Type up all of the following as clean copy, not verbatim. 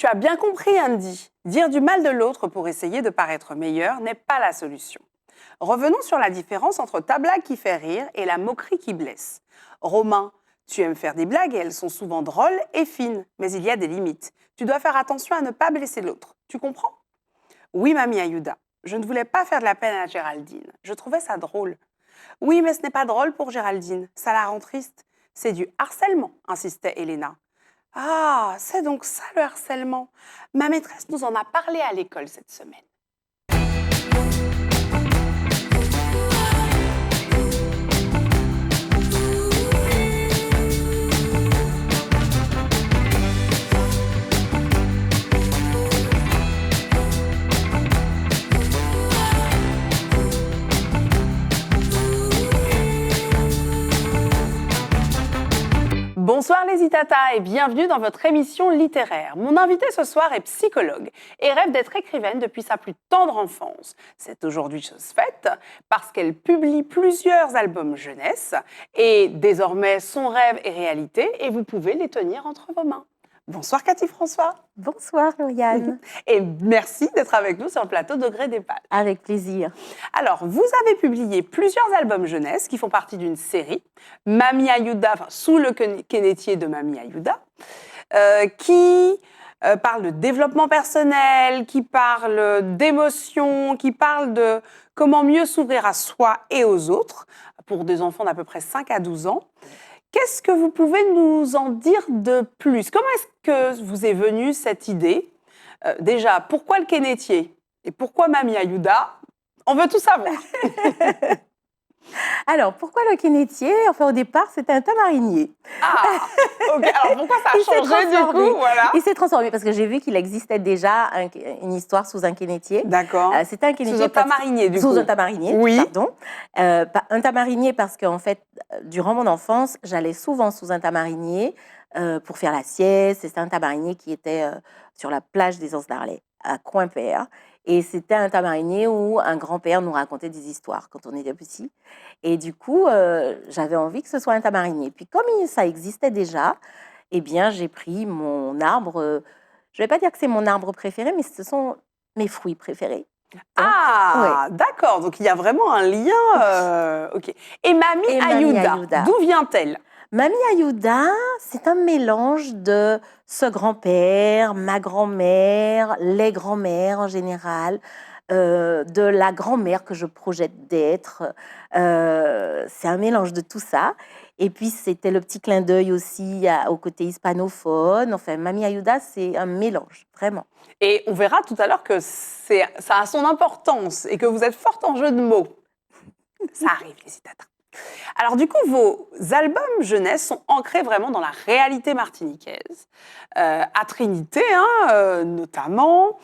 Tu as bien compris, Andy. Dire du mal de l'autre pour essayer de paraître meilleur n'est pas la solution. Revenons sur la différence entre ta blague qui fait rire et la moquerie qui blesse. Romain, tu aimes faire des blagues et elles sont souvent drôles et fines, mais il y a des limites. Tu dois faire attention à ne pas blesser l'autre. Tu comprends? Oui, mamie Ayuda. Je ne voulais pas faire de la peine à Géraldine. Je trouvais ça drôle. Oui, mais ce n'est pas drôle pour Géraldine. Ça la rend triste. C'est du harcèlement, insistait Elena. Ah, c'est donc ça le harcèlement. Ma maîtresse nous en a parlé à l'école cette semaine. Bonsoir les Itata et bienvenue dans votre émission littéraire. Mon invitée ce soir est psychologue et rêve d'être écrivaine depuis sa plus tendre enfance. C'est aujourd'hui chose faite parce qu'elle publie plusieurs albums jeunesse et désormais son rêve est réalité et vous pouvez les tenir entre vos mains. Bonsoir Cathy François. Bonsoir Lauriane. Et merci d'être avec nous sur le plateau de Gré des Pages. Avec plaisir. Alors, vous avez publié plusieurs albums jeunesse qui font partie d'une série, Mamie Ayuda, enfin, sous le quénétier de Mamie Ayuda, qui parle de développement personnel, qui parle d'émotion, qui parle de comment mieux s'ouvrir à soi et aux autres, pour des enfants d'à peu près 5 à 12 ans. Qu'est-ce que vous pouvez nous en dire de plus? Comment est-ce que vous est venue cette idée? Déjà, pourquoi le quénétier? Et pourquoi Mamie Ayuda? On veut tout savoir. Alors, pourquoi le quénétier? Enfin, au départ, c'était un tamarinier. Ah, ok. Alors, pourquoi ça a changé du coup? Voilà. Il s'est transformé parce que j'ai vu qu'il existait déjà une histoire sous un quénétier. D'accord. C'était un quénétier. Sous un tamarinier, du coup. Sous un tamarinier, oui. Pardon. Un tamarinier parce qu'en fait, durant mon enfance, j'allais souvent sous un tamarinier pour faire la sieste. C'était un tamarinier qui était sur la plage des Anses d'Arlet, à Coimpère. Et c'était un tamarinier où un grand-père nous racontait des histoires quand on était petit. Et du coup, j'avais envie que ce soit un tamarinier. Puis comme ça existait déjà, eh bien, j'ai pris mon arbre. Je ne vais pas dire que c'est mon arbre préféré, mais ce sont mes fruits préférés. Ah, oui. D'accord. Donc, il y a vraiment un lien. Ok. Et Mamie Ayuda, d'où vient-elle? Mamie Ayuda, c'est un mélange de ce grand-père, ma grand-mère, les grands-mères en général, de la grand-mère que je projette d'être. C'est un mélange de tout ça. Et puis, c'était le petit clin d'œil aussi au côté hispanophone. Enfin, Mamie Ayuda, c'est un mélange, vraiment. Et on verra tout à l'heure que ça a son importance et que vous êtes forte en jeu de mots. Ça arrive, les Itata. Alors du coup, vos albums jeunesse sont ancrés vraiment dans la réalité martiniquaise, à Trinité notamment,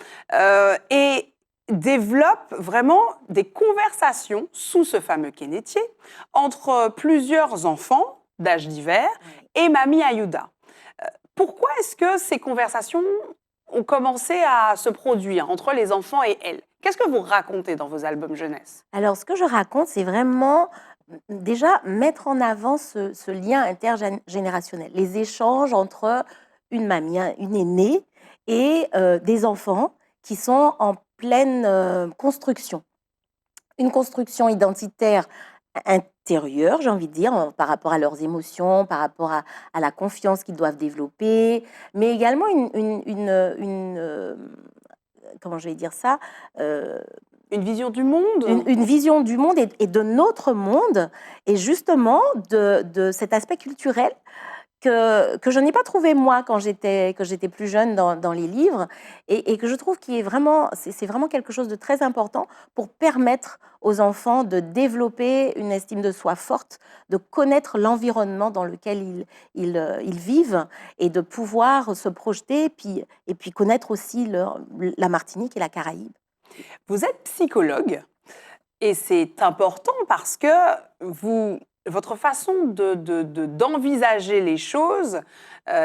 et développent vraiment des conversations sous ce fameux quénétier entre plusieurs enfants d'âge divers et Mamie Ayuda. Pourquoi est-ce que ces conversations ont commencé à se produire entre les enfants et elle? Qu'est-ce que vous racontez dans vos albums jeunesse? Alors, ce que je raconte, c'est vraiment déjà mettre en avant ce lien intergénérationnel, les échanges entre une mamie, une aînée et des enfants qui sont en pleine construction. Une construction identitaire intérieure, j'ai envie de dire, par rapport à leurs émotions, par rapport à la confiance qu'ils doivent développer, mais également comment je vais dire ça, une vision du monde. Une vision du monde et de notre monde, et justement de cet aspect culturel que je n'ai pas trouvé moi quand j'étais plus jeune dans les livres, et que je trouve qu'il est vraiment, c'est vraiment quelque chose de très important pour permettre aux enfants de développer une estime de soi forte, de connaître l'environnement dans lequel ils vivent et de pouvoir se projeter et puis connaître aussi la Martinique et la Caraïbe. Vous êtes psychologue et c'est important parce que votre façon d'envisager les choses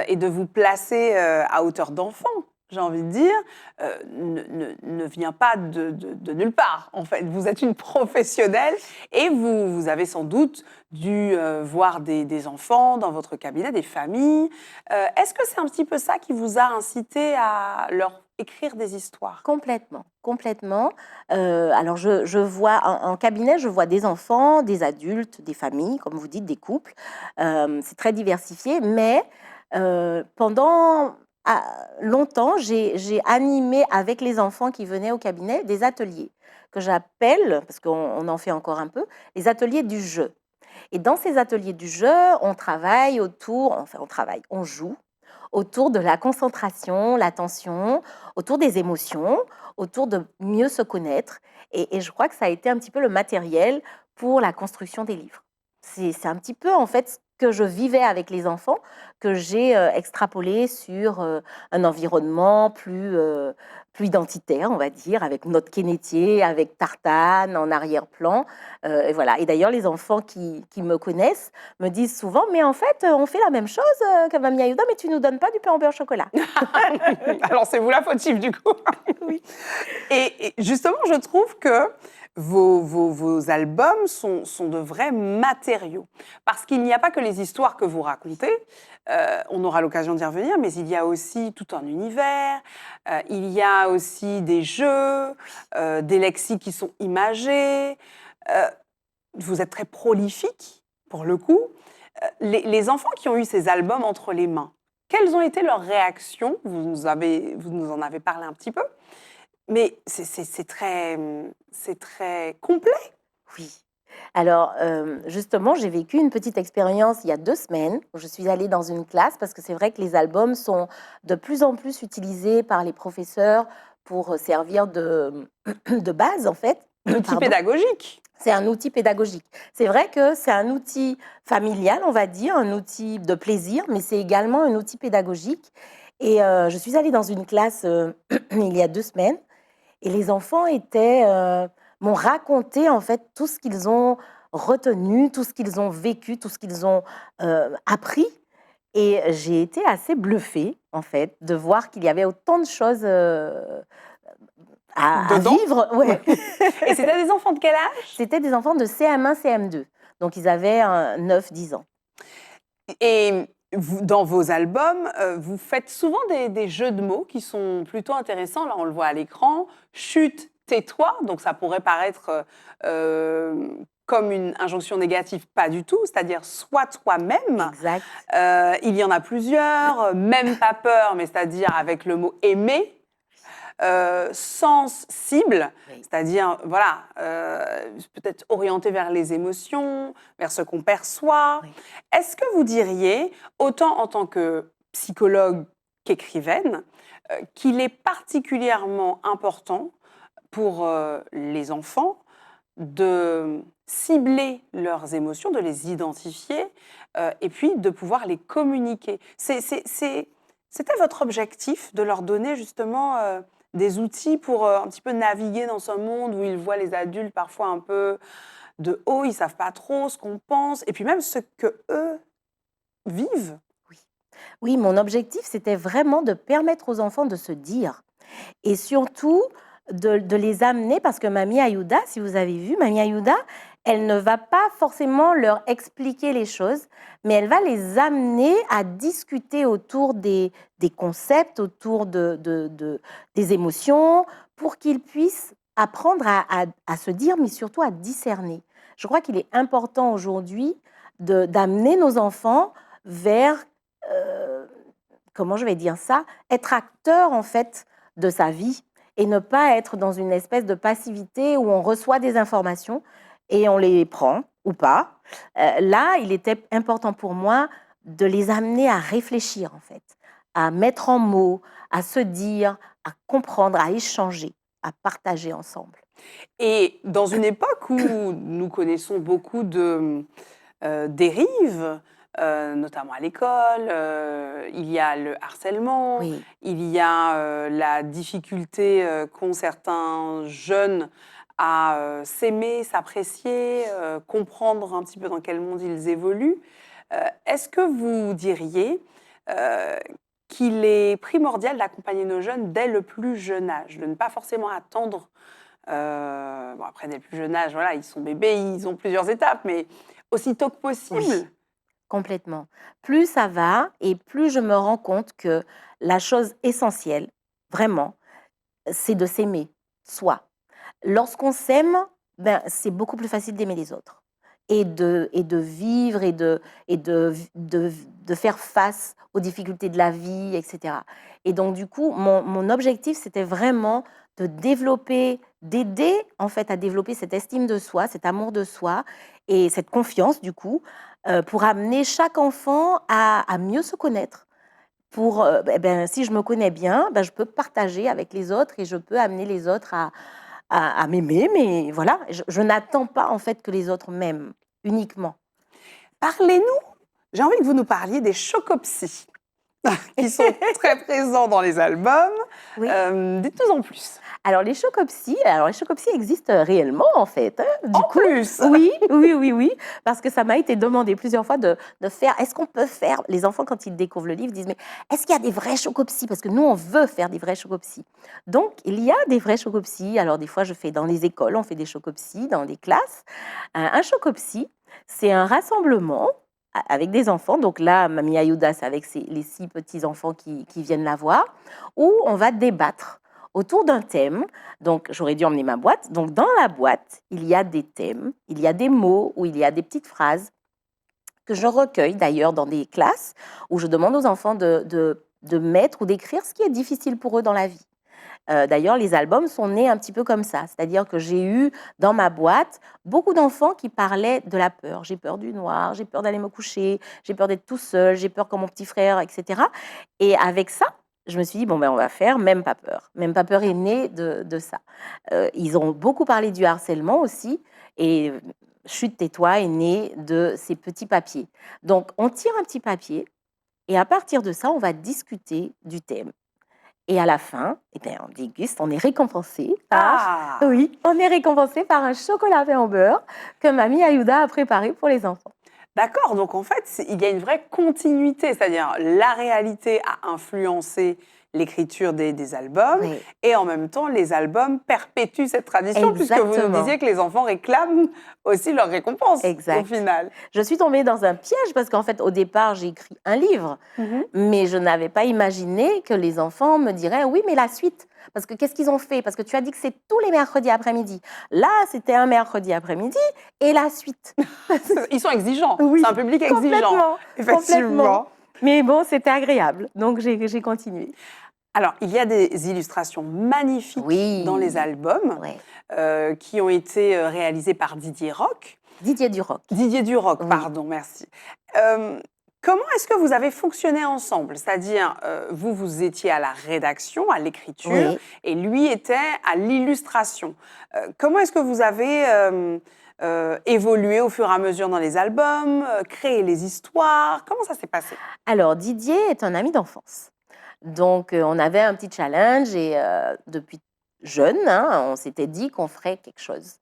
et de vous placer à hauteur d'enfant. j'ai envie de dire, ne vient pas de nulle part, en fait. Vous êtes une professionnelle et vous avez sans doute dû voir des enfants dans votre cabinet, des familles. Est-ce que c'est un petit peu ça qui vous a incité à leur écrire des histoires? Complètement, complètement. Alors je vois en cabinet, je vois des enfants, des adultes, des familles, comme vous dites, des couples. C'est très diversifié, mais pendant longtemps, j'ai animé avec les enfants qui venaient au cabinet des ateliers que j'appelle, parce qu'on en fait encore un peu, les ateliers du jeu. Et dans ces ateliers du jeu, on travaille autour, enfin on travaille, on joue autour de la concentration, l'attention, autour des émotions, autour de mieux se connaître. Et je crois que ça a été un petit peu le matériel pour la construction des livres. C'est un petit peu en fait ce que je vivais avec les enfants, que j'ai extrapolé sur un environnement plus identitaire, on va dire, avec notre Kénétier, avec Tartane en arrière-plan. Et voilà. Et d'ailleurs, les enfants qui me connaissent me disent souvent, mais en fait, on fait la même chose que Mamie Aouda, mais tu nous donnes pas du pain au beurre au chocolat. Alors, c'est vous la fautive, du coup. Oui. Et justement, je trouve que vos albums sont de vrais matériaux. Parce qu'il n'y a pas que les histoires que vous racontez, on aura l'occasion d'y revenir, mais il y a aussi tout un univers, il y a aussi des jeux, des lexiques qui sont imagés. Euh, vous êtes très prolifique, pour le coup. Les enfants qui ont eu ces albums entre les mains, quelles ont été leurs réactions? Vous nous en avez parlé un petit peu. Mais c'est très complet. Oui. Alors, justement, j'ai vécu une petite expérience il y a 2 semaines où je suis allée dans une classe parce que c'est vrai que les albums sont de plus en plus utilisés par les professeurs pour servir de base, en fait. L'outil Pardon. pédagogique. C'est un outil pédagogique. C'est vrai que c'est un outil familial, on va dire, un outil de plaisir, mais c'est également un outil pédagogique. Et je suis allée dans une classe il y a 2 semaines et les enfants m'ont raconté en fait tout ce qu'ils ont retenu, tout ce qu'ils ont vécu, tout ce qu'ils ont appris. Et j'ai été assez bluffée en fait de voir qu'il y avait autant de choses à Dedans. vivre. Ouais. Et c'était des enfants de quel âge? C'était des enfants de CM1, CM2. Donc ils avaient 9-10 ans. Et dans vos albums, vous faites souvent des jeux de mots qui sont plutôt intéressants. Là, on le voit à l'écran. Chut, tais-toi. Donc, ça pourrait paraître comme une injonction négative. Pas du tout. C'est-à-dire, sois toi-même. Exact. Il y en a plusieurs. Même pas peur, mais c'est-à-dire avec le mot aimer. Sens cible, Oui. c'est-à-dire voilà, peut-être orienté vers les émotions, vers ce qu'on perçoit. Oui. Est-ce que vous diriez, autant en tant que psychologue qu'écrivaine, qu'il est particulièrement important pour les enfants de cibler leurs émotions, de les identifier et puis de pouvoir les communiquer? C'était votre objectif de leur donner justement des outils pour un petit peu naviguer dans ce monde où ils voient les adultes parfois un peu de haut, ils savent pas trop ce qu'on pense, et puis même ce que eux vivent. Oui, mon objectif, c'était vraiment de permettre aux enfants de se dire. Et surtout, de les amener, parce que Mamie Aouda, si vous avez vu, Mamie Aouda, elle ne va pas forcément leur expliquer les choses, mais elle va les amener à discuter autour des concepts, autour des émotions, pour qu'ils puissent apprendre à se dire, mais surtout à discerner. Je crois qu'il est important aujourd'hui d'amener nos enfants vers, euh, comment je vais dire ça, être acteur en fait de sa vie et ne pas être dans une espèce de passivité où on reçoit des informations et on les prend ou pas. Là, il était important pour moi de les amener à réfléchir en fait, à mettre en mots, à se dire, à comprendre, à échanger, à partager ensemble. Et dans une époque où nous connaissons beaucoup de dérives, notamment à l'école, il y a le harcèlement, Oui, il y a la difficulté qu'ont certains jeunes à s'aimer, s'apprécier, comprendre un petit peu dans quel monde ils évoluent. Est-ce que vous diriez euh, qu'il est primordial d'accompagner nos jeunes dès le plus jeune âge, de ne pas forcément attendre. Bon, après, dès le plus jeune âge, voilà, ils sont bébés, ils ont plusieurs étapes, mais aussitôt que possible. Oui. Complètement. Plus ça va et plus je me rends compte que la chose essentielle, vraiment, c'est de s'aimer soi. Lorsqu'on s'aime, ben, c'est beaucoup plus facile d'aimer les autres et de vivre et de faire face aux difficultés de la vie, etc. Et donc, du coup, mon objectif, c'était vraiment de développer, d'aider en fait à développer cette estime de soi, cet amour de soi et cette confiance, du coup, pour amener chaque enfant à mieux se connaître. Pour, si je me connais bien, ben, je peux partager avec les autres et je peux amener les autres à m'aimer, mais voilà, je n'attends pas en fait que les autres m'aiment uniquement. Parlez-nous, j'ai envie que vous nous parliez des chocopsies qui sont très présents dans les albums. Oui. Dites-nous en plus. Alors les chocopsies existent réellement en fait. Hein, En plus Oui, parce que ça m'a été demandé plusieurs fois de faire. Est-ce qu'on peut faire, les enfants quand ils découvrent le livre disent mais est-ce qu'il y a des vrais chocopsies? Parce que nous on veut faire des vrais chocopsies. Donc il y a des vrais chocopsies. Alors des fois je fais dans les écoles, on fait des chocopsies dans les classes. Un chocopsie, c'est un rassemblement avec des enfants. Donc là, Mamie Ayouda, c'est avec les 6 petits-enfants qui viennent la voir, où on va débattre autour d'un thème. Donc, j'aurais dû emmener ma boîte. Donc, dans la boîte, il y a des thèmes, il y a des mots ou il y a des petites phrases que je recueille d'ailleurs dans des classes où je demande aux enfants de mettre ou d'écrire ce qui est difficile pour eux dans la vie. D'ailleurs, les albums sont nés un petit peu comme ça. C'est-à-dire que j'ai eu dans ma boîte beaucoup d'enfants qui parlaient de la peur. J'ai peur du noir, j'ai peur d'aller me coucher, j'ai peur d'être tout seul, j'ai peur comme mon petit frère, etc. Et avec ça, je me suis dit, bon, ben, on va faire Même pas peur. Même pas peur est né de ça. Ils ont beaucoup parlé du harcèlement aussi. Et Chut, tais-toi est né de ces petits papiers. Donc, on tire un petit papier et à partir de ça, on va discuter du thème. Et à la fin, eh bien, on déguste, on est récompensé par, oui, on est récompensé par un chocolat fait en beurre que Mamie Ayouda a préparé pour les enfants. D'accord, donc en fait, il y a une vraie continuité, c'est-à-dire la réalité a influencé l'écriture des albums, Oui. et en même temps, les albums perpétuent cette tradition, puisque vous nous Exactement. disiez que les enfants réclament aussi leur récompense Exact. au final. Je suis tombée dans un piège parce qu'en fait, au départ, j'ai écrit un livre, mais je n'avais pas imaginé que les enfants me diraient oui, mais la suite. Parce que qu'est-ce qu'ils ont fait? Parce que tu as dit que c'est tous les mercredis après-midi. Là, c'était un mercredi après-midi et la suite. Ils sont exigeants, Oui, c'est un public exigeant. complètement, Effectivement. complètement. Mais bon, c'était agréable, donc j'ai continué. Alors, il y a des illustrations magnifiques Oui. dans les albums Ouais. qui ont été réalisées par Didier Roch. Didier Duroc. Didier Duroc, Oui. pardon, merci. Comment est-ce que vous avez fonctionné ensemble? C'est-à-dire, vous étiez à la rédaction, à l'écriture, Oui. et lui était à l'illustration. Comment est-ce que vous avez évolué au fur et à mesure dans les albums, créé les histoires? Comment ça s'est passé? Alors, Didier est un ami d'enfance. Donc, on avait un petit challenge et depuis jeune, hein, on s'était dit qu'on ferait quelque chose.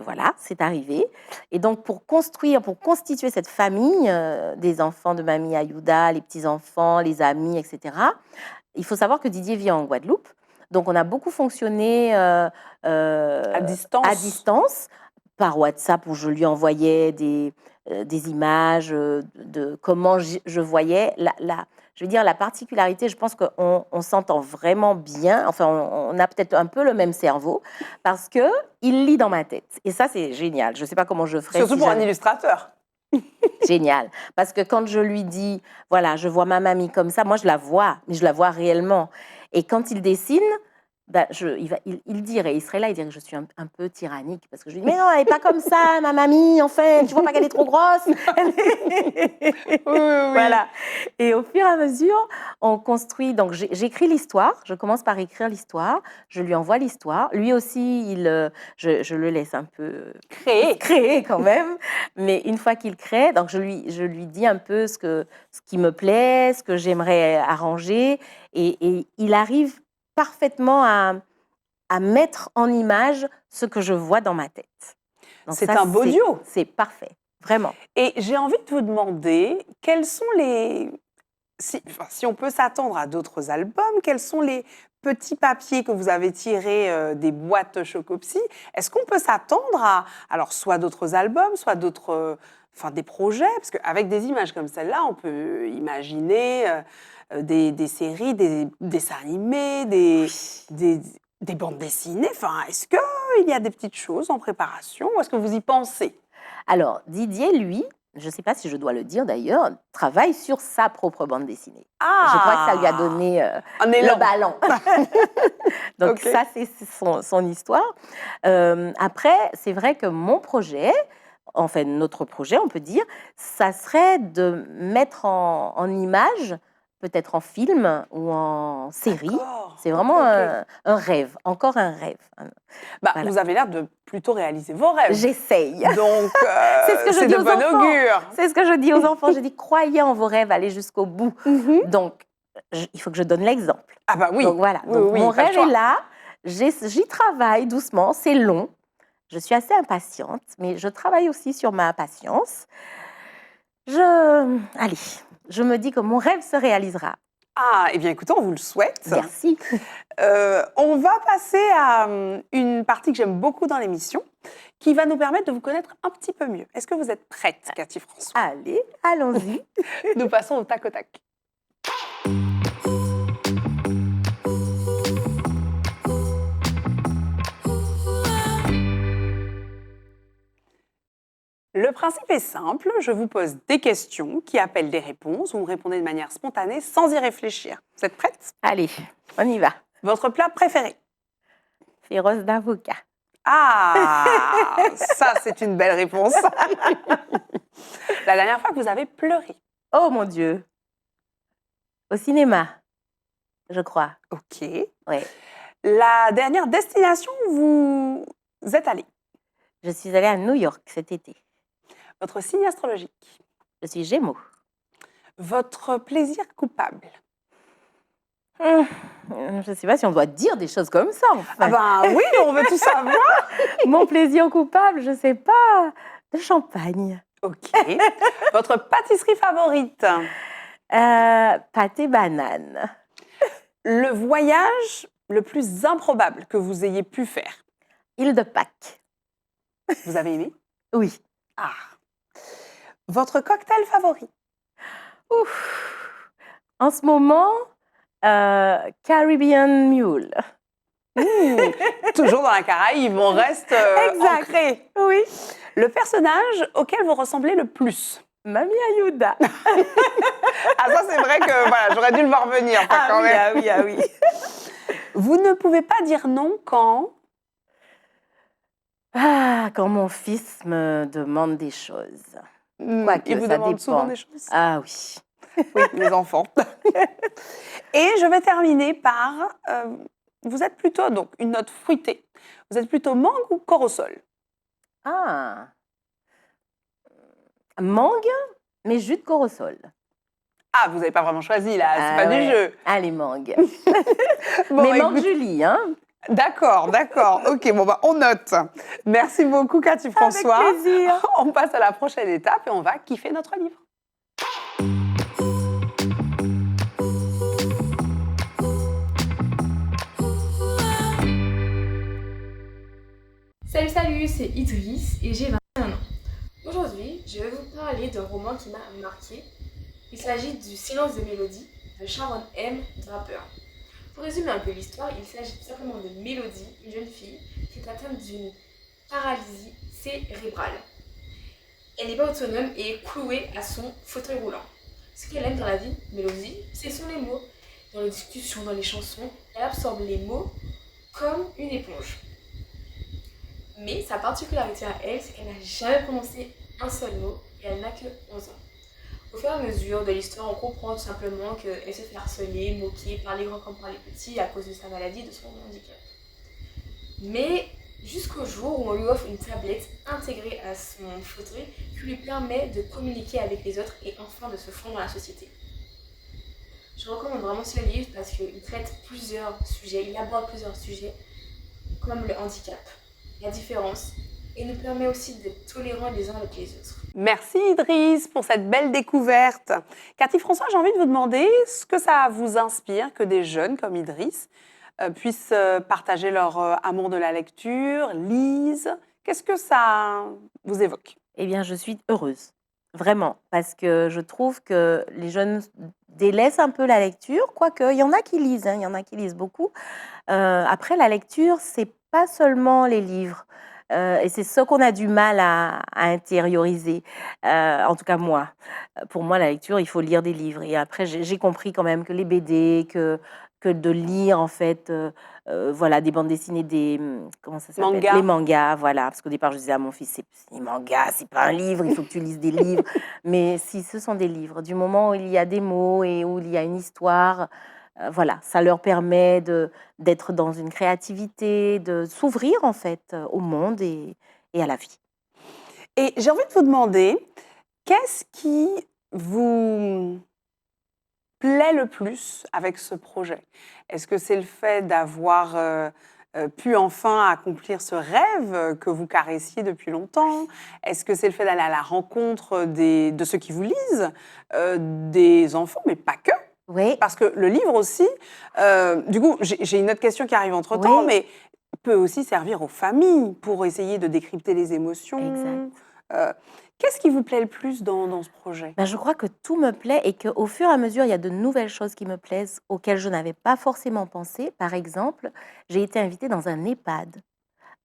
Voilà, c'est arrivé. Et donc, pour constituer cette famille des enfants de Mamie Ayouda, les petits-enfants, les amis, etc., il faut savoir que Didier vit en Guadeloupe. Donc, on a beaucoup fonctionné À distance. par WhatsApp où je lui envoyais des images de comment je voyais je veux dire, la particularité, je pense qu'on s'entend vraiment bien, enfin, on a peut-être un peu le même cerveau, parce qu'il lit dans ma tête. Et ça, c'est génial. Je ne sais pas comment je ferais. Surtout pour un illustrateur. Génial. Parce que quand je lui dis, voilà, je vois ma mamie comme ça, moi, je la vois, mais je la vois réellement. Et quand il dessine, ben, il dirait, il serait là, il dirait que je suis un peu tyrannique, parce que je lui dis, mais non, elle n'est pas comme ça, ma mamie, en fait, tu vois pas qu'elle est trop grosse. Oui. Voilà. Et au fur et à mesure, on construit, donc j'écris l'histoire, je commence par écrire l'histoire, je lui envoie l'histoire, lui aussi, je le laisse un peu créer quand même, mais une fois qu'il crée, donc je lui dis un peu ce qui me plaît, ce que j'aimerais arranger, et il arrive parfaitement à mettre en image ce que je vois dans ma tête. C'est un beau duo. C'est parfait, vraiment. Et j'ai envie de vous demander, quels sont les si on peut s'attendre à d'autres albums, quels sont les petits papiers que vous avez tirés des boîtes Chocopsy? Est-ce qu'on peut s'attendre à, alors, soit d'autres albums, soit enfin, des projets? Parce qu'avec des images comme celle-là, on peut imaginer des séries, des dessins animés, des bandes dessinées. Enfin, est-ce qu'il y a des petites choses en préparation ou est-ce que vous y pensez? Alors, Didier, lui, je ne sais pas si je dois le dire d'ailleurs, travaille sur sa propre bande dessinée. Je crois que ça lui a donné un le élan. ballon. Donc Ok. ça, c'est son histoire. Après, c'est vrai que mon projet, enfin notre projet, on peut dire, ça serait de mettre en image, peut-être en film ou en série. D'accord. C'est vraiment Ok, ok. un rêve, encore un rêve. Bah, Voilà. vous avez l'air de plutôt réaliser vos rêves. J'essaye. Donc, C'est ce que je c'est dis de aux bon enfants. augure. C'est ce que je dis aux enfants. Je dis, croyez en vos rêves, allez jusqu'au bout. Mhm. Donc, il faut que je donne l'exemple. Ah bah oui. Donc voilà, Oui, donc oui, mon pas le rêve choix. est là, j'y travaille doucement, c'est long, je suis assez impatiente, mais je travaille aussi sur ma patience. Allez, je me dis que mon rêve se réalisera. Ah, eh bien écoutez, on vous le souhaite. Merci. On va passer à une partie que j'aime beaucoup dans l'émission, qui va nous permettre de vous connaître un petit peu mieux. Est-ce que vous êtes prête, Cathy François? Allez, allons-y. Nous passons au tac au tac. Le principe est simple, je vous pose des questions qui appellent des réponses. Vous me répondez de manière spontanée, sans y réfléchir. Vous êtes prête? Allez, on y va. Votre plat préféré? Féroce d'avocat. Ah, ça c'est une belle réponse. La dernière fois que vous avez pleuré? Oh mon Dieu. Au cinéma, je crois. Ok. Oui. La dernière destination où vous êtes allé? Je suis allée à New York cet été. Votre signe astrologique? Je suis Gémeaux. Votre plaisir coupable? Je ne sais pas si on doit dire des choses comme ça. Enfin. Ah ben oui, on veut tout savoir. Mon plaisir coupable, je ne sais pas. De champagne. Ok. Votre pâtisserie favorite? Pâté banane. Le voyage le plus improbable que vous ayez pu faire? Île de Pâques. Vous avez aimé? Oui. Ah. Votre cocktail favori? Ouf. En ce moment, Caribbean Mule. Toujours dans la Caraïbe, on reste Exact. ancré. Oui. Le personnage auquel vous ressemblez le plus? Mamie Ayuda. Ah ça c'est vrai que voilà, j'aurais dû le voir venir quand même. Ah oui. Vous ne pouvez pas dire non quand? Quand mon fils me demande des choses. Quoique, Il vous ça demande souvent dépend. des choses? Ah oui. Oui, les enfants. Et je vais terminer par, vous êtes plutôt, donc une note fruitée, vous êtes plutôt mangue ou corosol? Ah. Mangue, mais jus de corosol. Ah, vous n'avez pas vraiment choisi là, c'est pas ouais. du jeu. Allez, mangue. Bon, mais mangue écoute- Julie, hein. D'accord. Ok, bon bah on note. Merci beaucoup Cathy François. Avec plaisir. On passe à la prochaine étape et on va kiffer notre livre. Salut, c'est Idriss et j'ai 21 ans. Aujourd'hui, je vais vous parler d'un roman qui m'a marqué. Il s'agit du Silence de Mélodie de Sharon M. Draper. Pour résumer un peu l'histoire, il s'agit simplement de Mélodie, une jeune fille qui est atteinte d'une paralysie cérébrale. Elle n'est pas autonome et est clouée à son fauteuil roulant. Ce qu'elle aime dans la vie, Mélodie, ce sont les mots. Dans les discussions, dans les chansons, elle absorbe les mots comme une éponge. Mais sa particularité à elle, c'est qu'elle n'a jamais prononcé un seul mot et elle n'a que 11 ans. Au fur et à mesure de l'histoire, on comprend tout simplement qu'elle se fait harceler, moquer par les grands comme par les petits à cause de sa maladie, de son handicap. Mais jusqu'au jour où on lui offre une tablette intégrée à son fauteuil qui lui permet de communiquer avec les autres et enfin de se fondre dans la société. Je recommande vraiment ce livre parce qu'il traite plusieurs sujets, il aborde plusieurs sujets comme le handicap, la différence, et nous permet aussi d'être tolérants les uns avec les autres. Merci Idriss pour cette belle découverte. Cathy François, j'ai envie de vous demander ce que ça vous inspire que des jeunes comme Idriss puissent partager leur amour de la lecture, lisent. Qu'est-ce que ça vous évoque? Eh bien, je suis heureuse, vraiment, parce que je trouve que les jeunes délaissent un peu la lecture, quoique il y en a qui lisent, hein, il y en a qui lisent beaucoup. Après, la lecture, c'est pas seulement les livres. Et c'est ce qu'on a du mal à intérioriser. En tout cas, moi. Pour moi, la lecture, il faut lire des livres. Et après, j'ai compris quand même que les BD, que de lire, en fait, voilà, des bandes dessinées, comment ça s'appelle? Manga. Les mangas, voilà. Parce qu'au départ, je disais à mon fils, c'est des mangas, c'est pas un livre, il faut que tu lises des livres. Mais si, ce sont des livres. Du moment où il y a des mots et où il y a une histoire, voilà, ça leur permet d'être dans une créativité, de s'ouvrir en fait au monde et à la vie. Et j'ai envie de vous demander, qu'est-ce qui vous plaît le plus avec ce projet? Est-ce que c'est le fait d'avoir pu enfin accomplir ce rêve que vous caressiez depuis longtemps? Est-ce que c'est le fait d'aller à la rencontre de ceux qui vous lisent, des enfants, mais pas que? Oui, Parce que le livre aussi, du coup, j'ai une autre question qui arrive entre-temps, oui, mais peut aussi servir aux familles pour essayer de décrypter les émotions. exact. Qu'est-ce qui vous plaît le plus dans ce projet? Ben, je crois que tout me plaît et qu'au fur et à mesure, il y a de nouvelles choses qui me plaisent auxquelles je n'avais pas forcément pensé. Par exemple, j'ai été invitée dans un EHPAD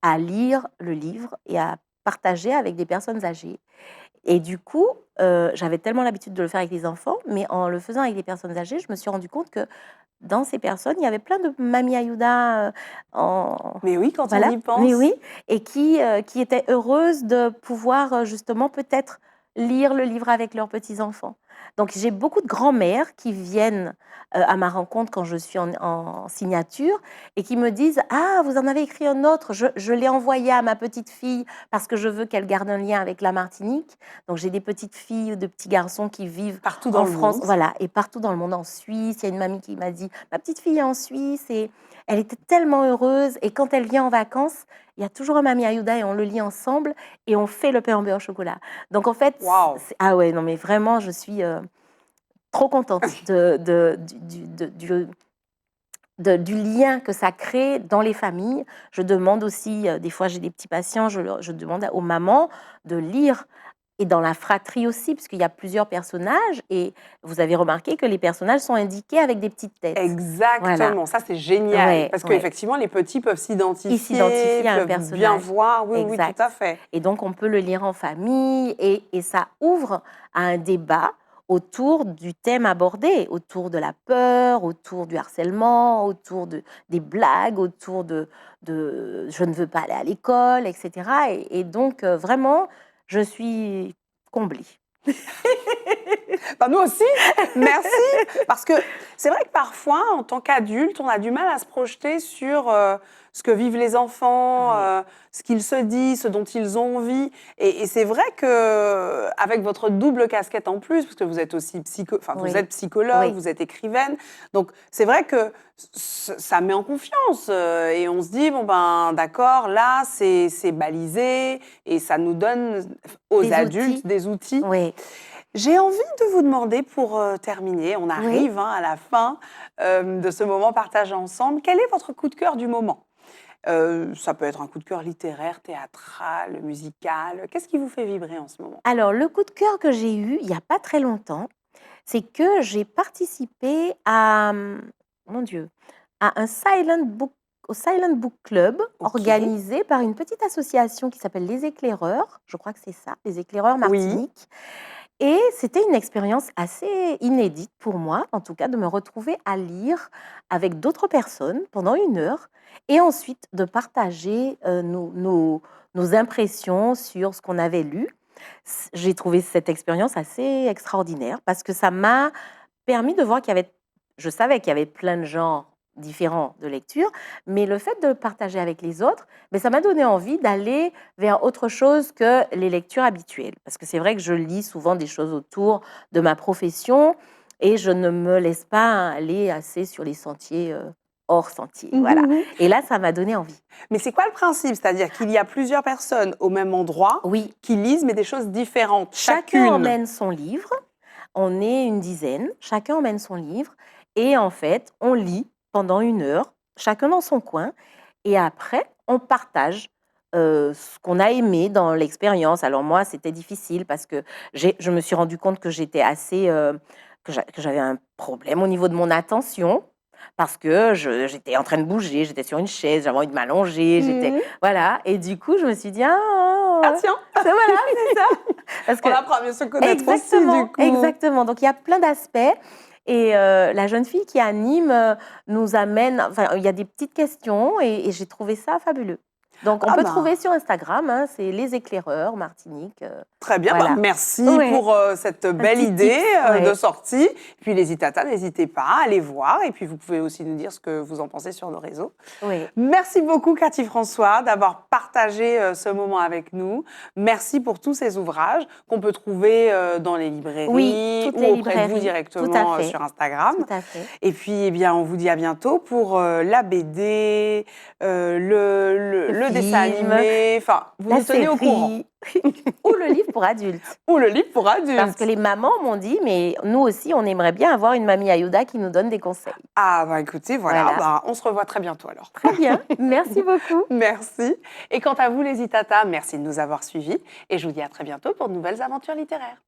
à lire le livre et à partager avec des personnes âgées. Et du coup, j'avais tellement l'habitude de le faire avec les enfants, mais en le faisant avec des personnes âgées, je me suis rendu compte que dans ces personnes, il y avait plein de Mami Ayuda, en Mais oui, quand on voilà, y pense. mais oui, et qui étaient heureuses de pouvoir, justement peut-être lire le livre avec leurs petits-enfants. Donc j'ai beaucoup de grands-mères qui viennent, à ma rencontre quand je suis en signature et qui me disent: «Ah, vous en avez écrit un autre, je l'ai envoyé à ma petite fille parce que je veux qu'elle garde un lien avec la Martinique». Donc j'ai des petites filles ou de petits garçons qui vivent Partout dans en le France, monde. voilà, et partout dans le monde, en Suisse. Il y a une mamie qui m'a dit: «Ma petite fille est en Suisse» et elle était tellement heureuse et quand elle vient en vacances, il y a toujours un Mami Ayuda et on le lit ensemble et on fait le pain en beurre au chocolat. Donc en fait, Waouh! ah ouais, non mais vraiment, je suis trop contente du lien que ça crée dans les familles. Je demande aussi, des fois j'ai des petits patients, je demande aux mamans de lire et dans la fratrie aussi, puisqu'il y a plusieurs personnages et vous avez remarqué que les personnages sont indiqués avec des petites têtes. Voilà, Exactement, ça c'est génial. ouais, Parce ouais. qu'effectivement, les petits peuvent Ils s'identifier, s'identifient à un peuvent bien personnage. voir. Oui, oui, tout Exact. à fait. Et donc on peut le lire en famille et ça ouvre à un débat autour du thème abordé, autour de la peur, autour du harcèlement, autour des blagues, autour de «je ne veux pas aller à l'école» et cetera et donc vraiment, je suis comblée. Bah, nous aussi, merci. Parce que c'est vrai que parfois, en tant qu'adulte, on a du mal à se projeter sur ce que vivent les enfants, Oui, ce qu'ils se disent, ce dont ils ont envie. Et c'est vrai que avec votre double casquette en plus, parce que vous êtes aussi vous oui, êtes psychologue, oui, vous êtes écrivaine, donc c'est vrai que ça met en confiance et on se dit bon ben d'accord, là c'est balisé et ça nous donne aux des outils, adultes des outils. oui, J'ai envie de vous demander pour terminer, on oui. arrive à la fin de ce moment partagé ensemble, quel est votre coup de cœur du moment? Ça peut être un coup de cœur littéraire, théâtral, musical. Qu'est-ce qui vous fait vibrer en ce moment? Alors le coup de cœur que j'ai eu il y a pas très longtemps, c'est que j'ai participé à, mon Dieu, à un silent book club Ok. organisé par une petite association qui s'appelle Les Éclaireurs, je crois que c'est ça, Les Éclaireurs Oui. Martinique et c'était une expérience assez inédite pour moi, en tout cas, de me retrouver à lire avec d'autres personnes pendant 1 heure et ensuite de partager, nos impressions sur ce qu'on avait lu. J'ai trouvé cette expérience assez extraordinaire parce que ça m'a permis de voir qu'il y avait je savais qu'il y avait plein de genres différents de lecture, mais le fait de partager avec les autres, beh, ça m'a donné envie d'aller vers autre chose que les lectures habituelles. Parce que c'est vrai que je lis souvent des choses autour de ma profession et je ne me laisse pas aller assez sur les sentiers, hors sentier. Voilà. Mhm. Et là, ça m'a donné envie. Mais c'est quoi le principe? C'est-à-dire qu'il y a plusieurs personnes au même endroit Oui, qui lisent, mais des choses différentes. chacun Chacune. emmène son livre. On est une dizaine. Chacun emmène son livre. Et en fait, on lit pendant 1 heure, chacun dans son coin. Et après, on partage ce qu'on a aimé dans l'expérience. Alors moi, c'était difficile parce que je me suis rendu compte que j'étais assez... que j'avais un problème au niveau de mon attention. Parce que j'étais en train de bouger, j'étais sur une chaise, j'avais envie de m'allonger, Mhm. voilà. Et du coup, je me suis dit, Ah tiens, voilà, c'est ça. Parce on apprend à mieux se connaître aussi, exactement, du coup. exactement. Donc, il y a plein d'aspects. Et la jeune fille qui anime nous amène, enfin, il y a des petites questions et j'ai trouvé ça fabuleux. Donc, on Ah peut ben, trouver sur Instagram, hein, c'est Les Éclaireurs, Martinique. très bien, Voilà. bah, merci Ouais. pour cette belle petit idée tips, ouais. de sortie. Puis les Itata, n'hésitez pas à aller voir. Et puis vous pouvez aussi nous dire ce que vous en pensez sur nos réseaux. Oui. Merci beaucoup, Cathy François, d'avoir partagé ce moment avec nous. Merci pour tous ces ouvrages qu'on peut trouver dans les librairies Oui, toutes ou les auprès de vous librairies. Tout directement à fait. sur Instagram. Tout à fait. Et puis, eh bien, on vous dit à bientôt pour la BD, le dessin film, animé. Enfin, vous la nous tenez au courant. série ou le livre pour adultes. Ou le livre pour adultes. Parce que les mamans m'ont dit, mais nous aussi, on aimerait bien avoir une mamie Ayuda qui nous donne des conseils. Ah, bah écoutez, voilà, Voilà. bah, on se revoit très bientôt alors. Très bien, merci beaucoup. Merci. Et quant à vous, les Itata, merci de nous avoir suivis. Et je vous dis à très bientôt pour de nouvelles aventures littéraires.